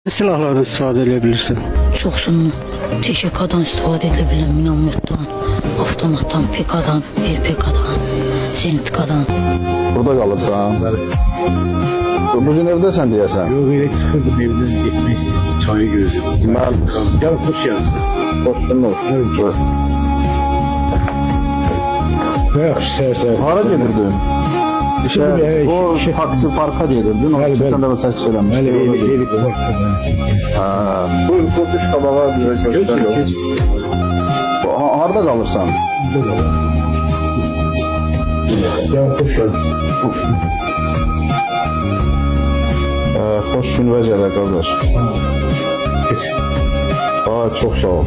Silahlardan istifadə edə bilirsən? Çoxsunun TŞK-dan istifadə edə bilirəm, minomyotdan, avtomatdan, PK-dan, PK'dan, Zenitkadan. Burada qalırsan? Bu gün evdəsən deyəsən? Yox, elə çıxırdım evdən getmək istəyirdim, çayı gözlədim. Mən Gəl, xoş gəlsin. xoşun olsun. Və yaxşı səhər-səhər. Hara gedirdin? Şimdi, O işe- taksi parka gedirdin, o Bəli, keçən bəli. dəfə çək eləmişdin. Hələ eli qorxdu mən. Bu düş qabağa bizə göstər. Keç. Harada qalırsan? Gəl, xoş gəlsin. Xoş gün və gələ qardaş. Keç. Çox sağ ol.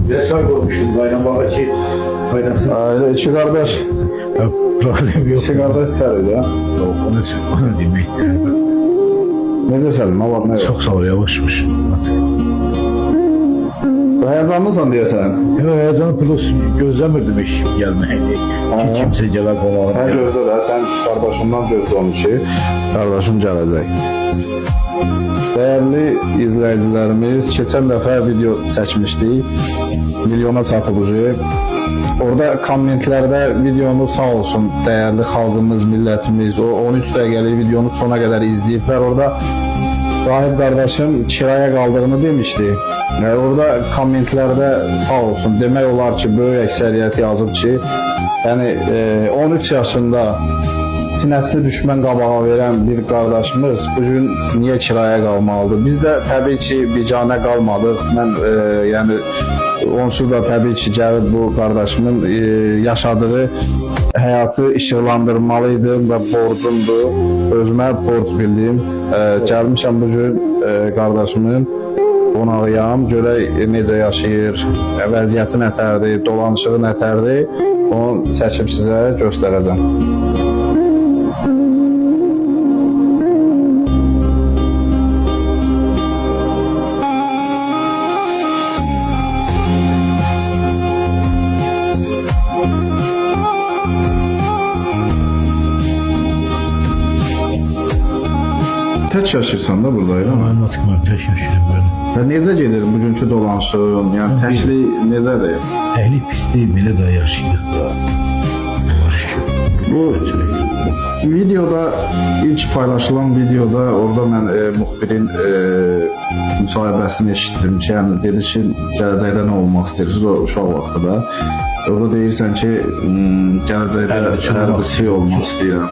Biraz sağ qoymuşdum, qaynabağa ki, faydasın. İki qardaş, Problem yox. iki qardaş sərir ya. Yox, onu deməkdir. Necəsən? Nə var, nə yox? Çox sağ ol, yavaşmış. Həyəcanlısan deyəsən. Yox, həyəcanı plus gözləmirdim iş gəlməyini. Ki, kimsə gələ qolağına. Sən gözlə də, sən qardaşımdan gözlə onu ki, qardaşım gələcək. Dəyərli izləyicilərimiz, keçən dəfə video çəkmişdik, milyona çatıb ucu. Orada kommentlərdə videonu sağ olsun dəyərli xalqımız, millətimiz, o 13 dəqiqəlik videonu sona qədər izləyiblər. Orada Rahib qardaşım kiraya qaldığını demişdi. Orada kommentlərdə sağ olsun demək olar ki, böyük əksəriyyət yazıb ki, yəni 13 yaşında sinəsini düşmən qabağa verən bir qardaşımız bu gün niyə kiraya qalmalıdır? Biz də təbii ki, biganə qalmadıq. Mən yəni onsuz da təbii ki, gəlib bu qardaşımın yaşadığı həyatı işıqlandırmalıydım və borcumdur. Özümə borc bildiyim. Gəlmişəm bu gün qardaşımın qonağıyam. Görək necə yaşayır, vəziyyəti nətərdir, dolanışığı nətərdir. Onu çəkib sizə göstərəcəm. Tək yaşayırsan da burada, elə mi? Mən artıq mən tək yaşayıram böyle. Və necə gedir bugünkü dolanışın? Yəni təklik necədir? Əhli pisliyi belə də yaşayırıq da. Bu videoda, ilk paylaşılan videoda orada mən müxbirin müsahibəsini eşitdim ki, yəni dedi ki, gələcəkdə nə olmaq istəyirsiniz o uşaq vaxtıda. Orada deyirsən ki, gələcəkdə hərbiçi olmaq istəyirəm.